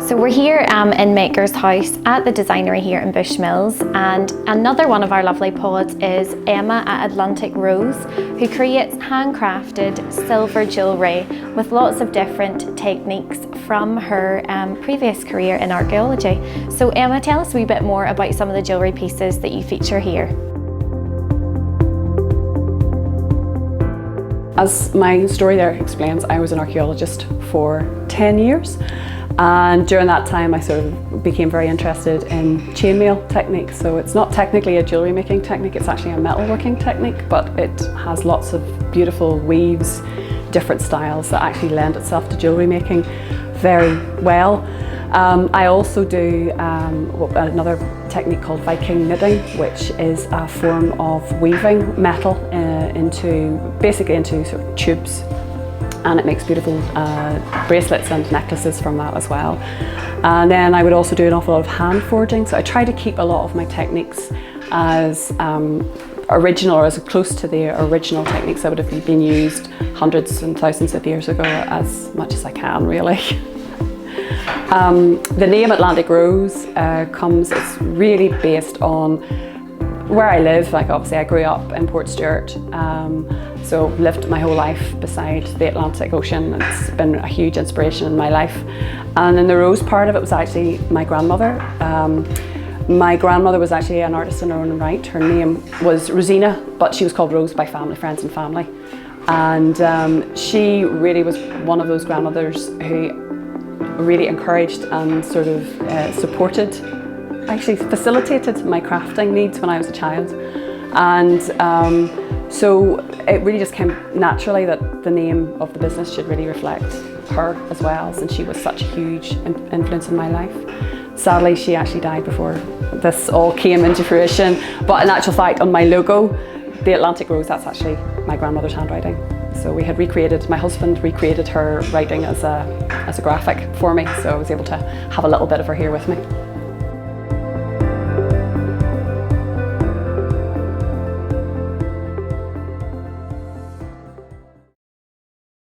So we're here in Maker's House at the Designery here in Bushmills, and another one of our lovely pods is Emma at Atlantic Rose, who creates handcrafted silver jewellery with lots of different techniques from her previous career in archaeology. So Emma, tell us a wee bit more about some of the jewellery pieces that you feature here. As my story there explains, I was an archaeologist for 10 years. And during that time I sort of became very interested in chainmail techniques. So it's not technically a jewellery making technique, it's actually a metalworking technique, but it has lots of beautiful weaves, different styles that actually lend itself to jewellery making very well. I also do another technique called Viking knitting, which is a form of weaving metal basically into sort of tubes. And it makes beautiful bracelets and necklaces from that as well. And then I would also do an awful lot of hand forging. So I try to keep a lot of my techniques as original, or as close to the original techniques that would have been used hundreds and thousands of years ago as much as I can, really. The name Atlantic Rose it's really based on where I live. Like, obviously I grew up in Portstewart, so lived my whole life beside the Atlantic Ocean. It's been a huge inspiration in my life. And in the rose part of it was actually my grandmother. My grandmother was actually an artist in her own right. Her name was Rosina, but she was called Rose by family, friends and family. And she really was one of those grandmothers who really encouraged and sort of supported, actually facilitated my crafting needs when I was a child. And so it really just came naturally that the name of the business should really reflect her as well, since she was such a huge influence in my life. Sadly, she actually died before this all came into fruition, but in actual fact on my logo, the Atlantic Rose, that's actually my grandmother's handwriting. So we had my husband recreated her writing as a graphic for me, so I was able to have a little bit of her here with me.